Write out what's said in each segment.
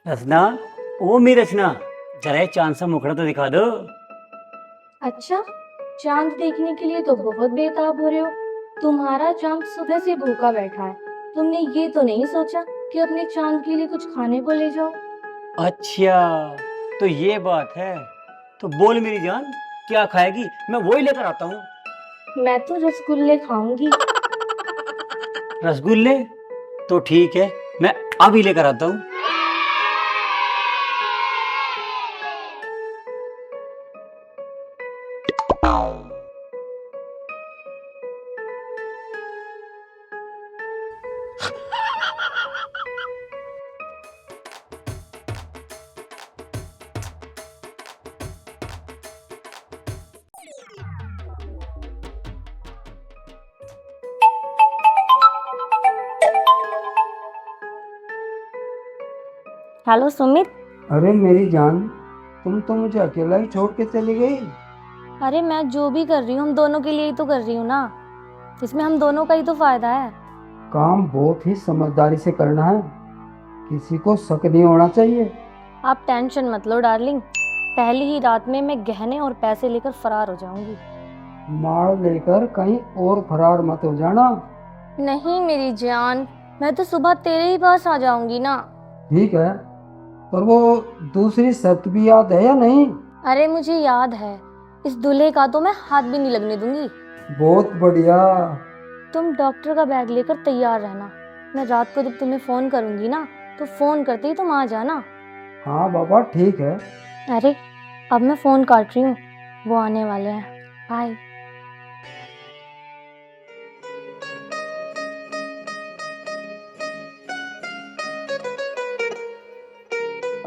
रचना, ओ मेरी रचना, जरा ये चांद सा मुखड़ा तो दिखा दो। अच्छा, चांद देखने के लिए तो बहुत बेताब हो रहे हो। तुम्हारा चांद सुबह से भूखा बैठा है। तुमने ये तो नहीं सोचा कि अपने चांद के लिए कुछ खाने को ले जाओ। अच्छा, तो ये बात है। तो बोल मेरी जान, क्या खाएगी? मैं वही लेकर आता हूँ। मैं तो रसगुल्ले खाऊंगी। रसगुल्ले? तो ठीक है, मैं अभी लेकर आता हूँ। हेलो सुमित। अरे मेरी जान, तुम तो मुझे अकेला ही छोड़ के चली गई। अरे मैं जो भी कर रही हूँ हम दोनों के लिए ही तो कर रही हूँ ना। इसमें हम दोनों का ही तो फायदा है। काम बहुत ही समझदारी से करना है, किसी को शक नहीं होना चाहिए। आप टेंशन मत लो डार्लिंग, पहली ही रात में मैं गहने और पैसे लेकर फरार हो जाऊंगी। मार लेकर कहीं और फरार मत हो जाना। नहीं मेरी जान, मैं तो सुबह तेरे ही पास आ जाऊंगी ना। ठीक है, पर वो दूसरी शर्त भी याद है या नहीं? अरे मुझे याद है, इस दूल्हे का तो मैं हाथ भी नहीं लगने दूंगी। बहुत बढ़िया। तुम डॉक्टर का बैग लेकर तैयार रहना। मैं रात को जब तुम्हें फोन करूंगी ना, तो फोन करते ही तुम आ जाना। हाँ बाबा, ठीक है। अरे अब मैं फोन काट रही हूँ, वो आने वाले हैं। बाय।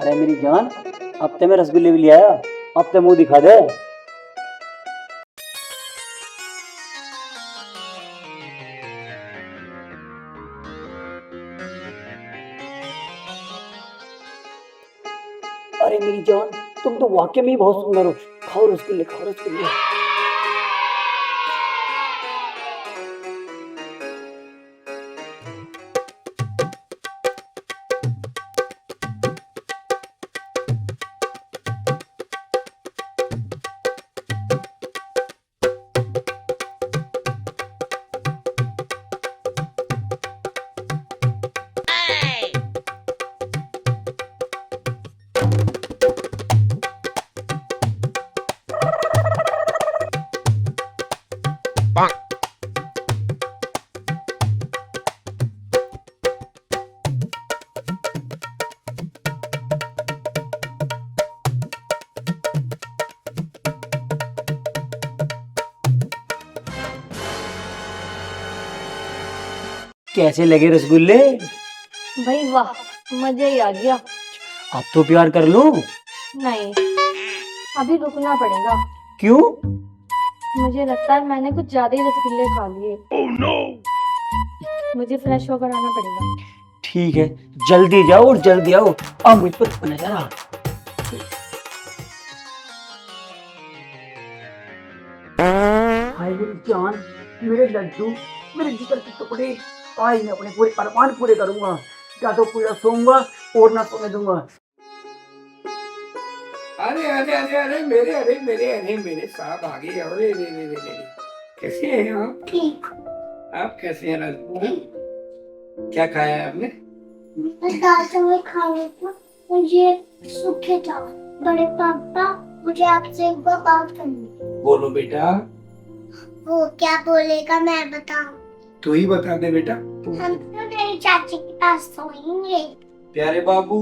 अरे मेरी जान, अब तो मैं रसगुल्ले भी ले आया। अब तो मुंह दिखा दे। अरे मेरी जान, तुम तो वाकई में ही बहुत सुंदर हो। खाओ रसगुल्ले, खाओ रसगुल्ले। कैसे लगे रसगुल्ले? भाई वाह, मजा ही आ गया। अब तो प्यार कर लूं? नहीं, अभी रुकना पड़ेगा। क्यों? मुझे लगता है मैंने कुछ ज्यादा ही रसगुल्ले खा लिए। oh, no! मुझे फ्रेश होकर आना पड़ेगा। ठीक है, जल्दी जाओ और जल्दी आओ। अब मुझ पर नजर आ। हाय मेरी जान, मेरे लड्डू, मेरे जिगर के टुकड़े। आज मैं अपने पूरे अरमान पूरे करूंगा। या तो पूरा सोऊंगा और ना सोने दूंगा। अरे अरे अरे अरे मेरे साहब आ गए। अरे रे रे रे रे, कैसे हैं आप? ठीक। आप कैसे हैं राजू? क्या खाया है आपने? दाल चावल खाने को मुझे सूखे चावल। बड़े पापा, मुझे आपसे एक बात करनी है। बोलो बेटा। वो क्या बोलेगा मैं बताऊं? तू ही बता दे बेटा। हम तो मेरी चाची के पास सोएंगे। प्यारे बाबू,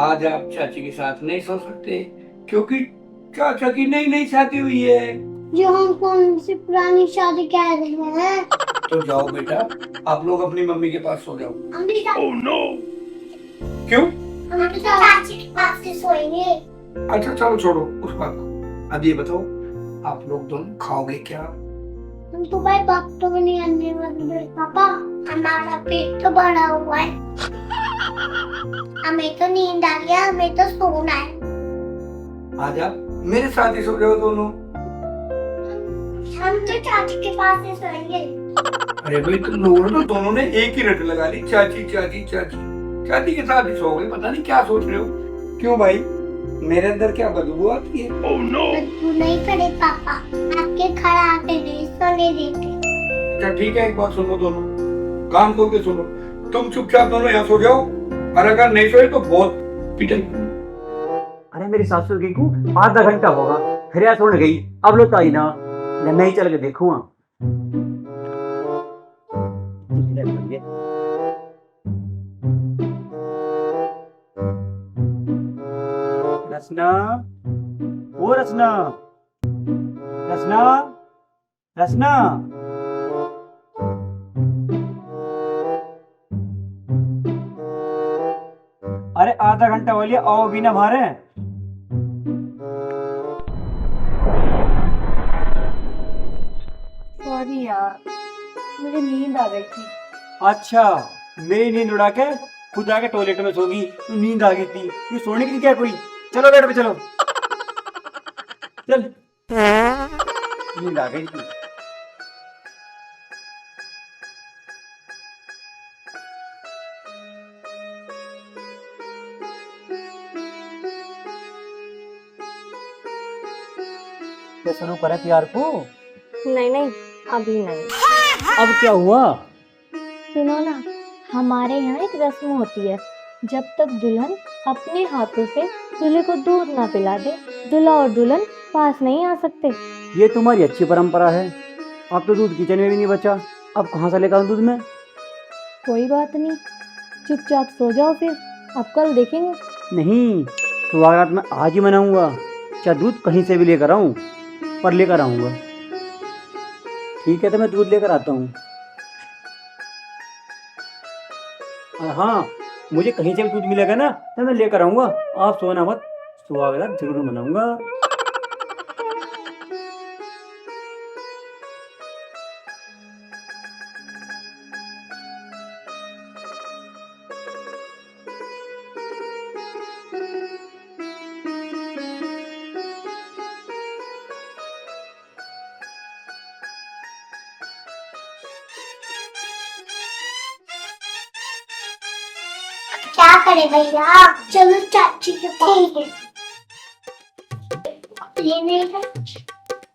आज आप चाची के साथ नहीं सो सकते क्योंकि चाचा की नई नई शादी हुई है। जो हम कौन सी पुरानी शादी कह रहे हैं? तो जाओ बेटा, आप लोग अपनी मम्मी के पास सो जाओ। हम भी क्यों? हम भी चाची के पास ही सोएंगे। अच्छा चलो छोड़ो उस बात को। अब ये बताओ, आप लोग दोनों खाओगे क्या? हम तो भाई बाप तो नहीं आने वाले पापा। हमारा पेट तो बड़ा हुआ है। हमें तो नींद आ गया, हमें तो सोना है। आज आप मेरे साथ ही सो जाओ दोनों। हम तो चाची के पास ही सोएंगे। अरे भाई, तुम लोगों ने तो दोनों ने एक ही रट लगा ली, चाची चाची चाची। शादी के साथ ही सो गए, पता नहीं क्या सोच रहे हो। क्यों भाई, मेरे अंदर क्या बदबू आती है? बदबू नहीं करे पापा, आपके खड़ा आते नहीं सोने देते। अच्छा ठीक है, एक बात सुनो दोनों, काम खोल के सुनो। तुम चुपचाप दोनों यहाँ सो जाओ, और अगर नहीं सोए तो बहुत पिटाई। अरे मेरी सासू की को आधा घंटा होगा फिर यार सोने गई, अब लो ताई ना, मैं नहीं चल के देखूंगा। रचना, ओ रचना, रचना, रचना। अरे आधा घंटा हो लिया, आओ भी ना मारे। सॉरी यार, मुझे नींद आ गई थी। अच्छा, मेरी नींद उड़ा के खुद आके टॉयलेट में सोगी, नींद आ गई थी। ये सोने की क्या कोई? चलो बेड पे चलो, चल। नींद आ गई थी। क्या शुरू करा प्यार को? नहीं नहीं, अभी नहीं। अब क्या हुआ? सुनो ना, हमारे यहाँ एक रस्म होती है, जब तक दुल्हन अपने हाथों से दूल्हे को दूध ना पिला दे, दूल्हा और दुल्हन पास नहीं आ सकते। ये तुम्हारी अच्छी परंपरा है। अब तो दूध किचन में भी नहीं बचा, अब कहाँ से लेकर आऊं दूध में? कोई बात नहीं, चुपचाप सो जाओ फिर, अब कल देखेंगे। नहीं, स्वागत मैं आज ही मनाऊंगा, चाहे दूध कहीं से भी लेकर आऊं, पर लेकर आऊंगा। ठीक है, तो मैं दूध लेकर आता हूँ। हाँ, मुझे कहीं से भी दूध मिलेगा ना तो मैं लेकर आऊंगा। आप सोना मत, स्वागत जरूर मनाऊंगा। क्या करे भैया, चलो चाची के पास। ये नहीं है,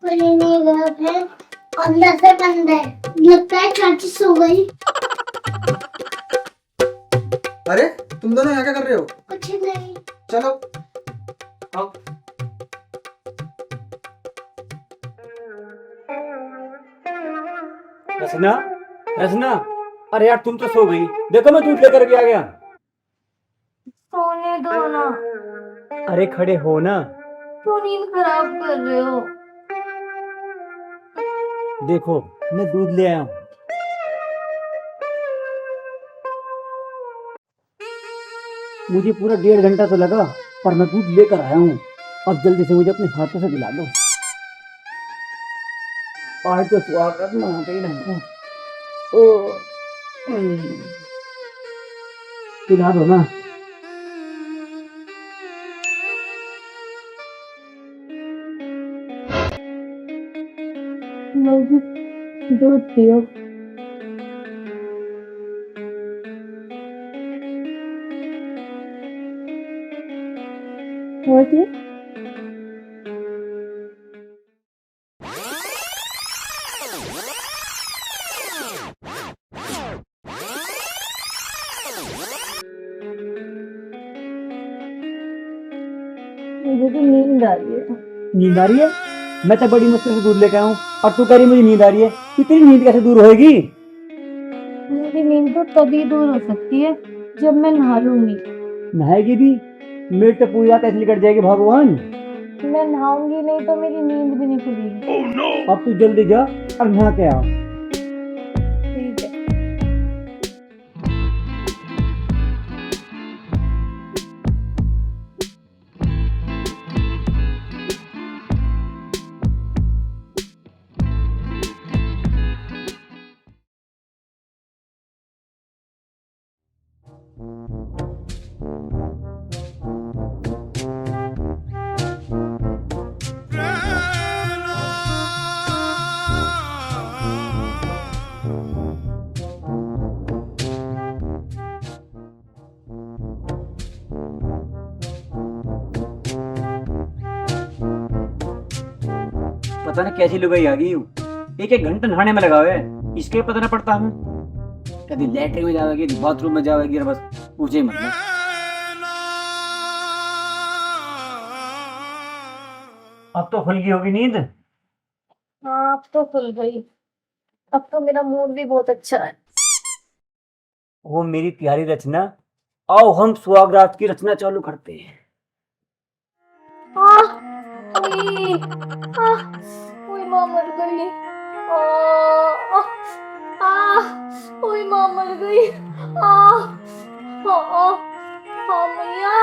ये नहीं है, अंदर से बंद है, लगता है चाची सो गई। अरे तुम दोनों यहाँ क्या कर रहे हो? कुछ नहीं। चलो आओ। रचना, रचना, अरे यार तुम तो सो गई, देखो मैं दूध लेकर के आ गया। सोने दो ना, अरे खड़े हो ना, क्यों नींद खराब कर रहे हो? देखो मैं दूध ले आया हूँ। मुझे पूरा 1.5 घंटा तो लगा, पर मैं दूध लेकर आया हूँ। अब जल्दी से मुझे अपने हाथों से पिला दो। आज तो स्वागत मनाते ही नहीं। ओ, पिला दो ना। दूध पियो। और ये? मुझे तो नींद आ रही है। नींद आ रही है? मैं तो बड़ी मुश्किल से दूध लेके आया हूँ और तू कह रही मुझे नींद आ रही है। इतनी नींद कैसे दूर होएगी? मेरी नींद तो तभी दूर हो सकती है जब मैं नहा लूंगी। नहाएगी भी? मेरी तो पूरी रात ऐसे निकट जाएगी भगवान। मैं नहाऊंगी नहीं तो मेरी नींद भी नहीं खुलेगी। अब तू जल्दी जा और नहा के आ। ठीक है। पता नहीं कैसी लुगाई आ गई हूँ, एक एक घंटा नहाने में लगा हुआ है, इसके पता ना पड़ता हमें। कभी लेटरिन में जाएगी, बाथरूम में जाएगी, बस पूछे ही मतलब। अब तो खुल गई होगी नींद। हाँ अब तो खुल गई, अब तो मेरा मूड भी बहुत अच्छा है। वो मेरी प्यारी रचना, आओ हम सुहाग रात की रचना चालू करते हैं। आह, ओए, आह, ओए माँ मर गई। आह, ओए माँ मर गई। मैया।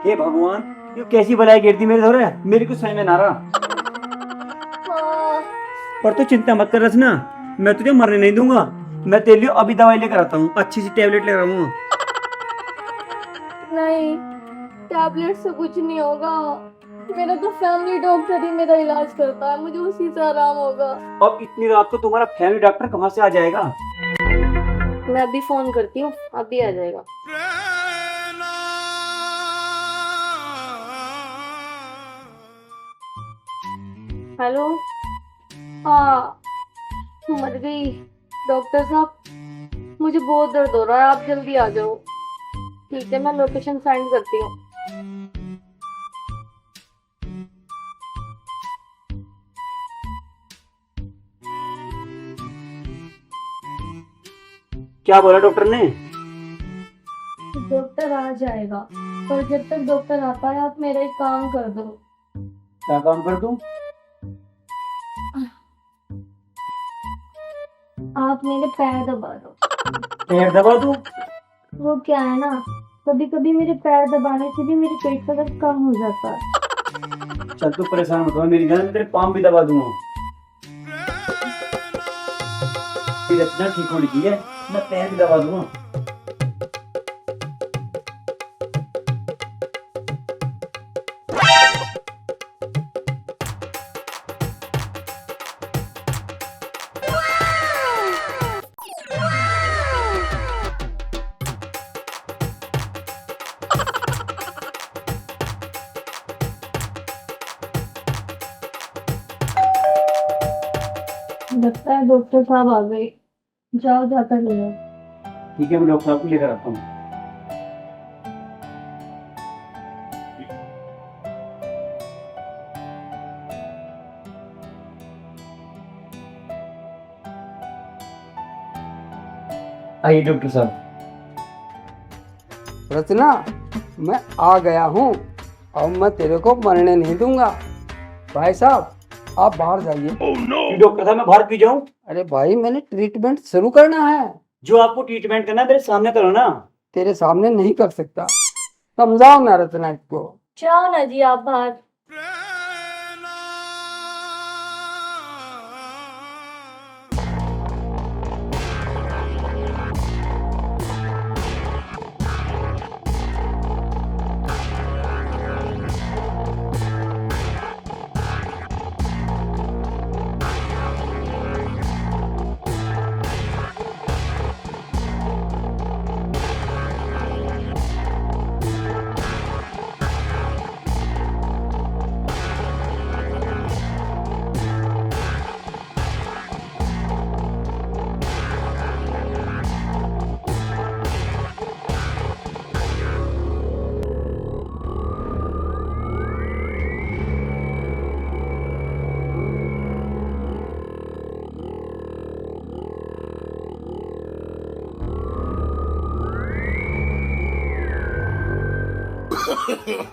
हे भगवान, ये कैसी बलाई गिरती मेरे धोरे, मेरे को समझ में ना रहा। हाँ, पर तू चिंता मत कर रचना, मैं तुझे मरने नहीं दूंगा। मैं तेरे लिए अभी दवाई लेकर आता हूँ, अच्छी सी टेबलेट ले रहा हूँ। नहीं, टैबलेट से कुछ नहीं होगा। मेरा तो फैमिली डॉक्टर ही मेरा इलाज करता है, मुझे उसी से आराम होगा। अब इतनी रात को तुम्हारा फैमिली डॉक्टर कहाँ से आ जाएगा? मैं अभी फोन करती हूँ, अभी आ जाएगा। हेलो, हाँ मर गई। डॉक्टर साहब मुझे बहुत दर्द हो रहा है, आप जल्दी आ जाओ। ठीक है, मैं लोकेशन सेंड करती हूँ। क्या बोला डॉक्टर ने? डॉक्टर आ जाएगा, पर जब तक डॉक्टर आता है आप मेरा एक काम कर दो। क्या काम कर दूं? आप मेरे पैर दबा दो। पैर दबा दूं? वो क्या है ना, कभी कभी मेरे पैर दबाने से भी मेरे पेट का दर्द कम हो जाता है। चल तू परेशान मत हो मेरी जान, तेरे पाँव भी दबा दूंगा। ये रचना ठीक होनी चाहिए, मैं पैर भी दबा दूंगा। लगता है डॉक्टर साहब आ गए, जाओ जाकर ले आओ। ठीक है, मैं डॉक्टर साहब को लेकर आता हूँ। आइए डॉक्टर साहब। रचना, मैं आ गया हूँ, अब मैं तेरे को मरने नहीं दूंगा। भाई साहब आप बाहर जाइए। डॉक्टर साहब मैं बाहर क्यों जाऊँ? अरे भाई मैंने ट्रीटमेंट शुरू करना है। जो आपको ट्रीटमेंट करना है मेरे सामने करो ना। तेरे सामने नहीं कर सकता, समझाओ ना रचना को। जाओ ना जी आप बाहर।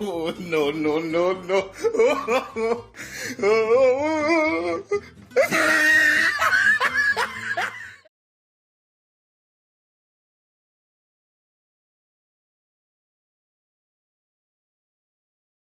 Oh, no, no, no, no.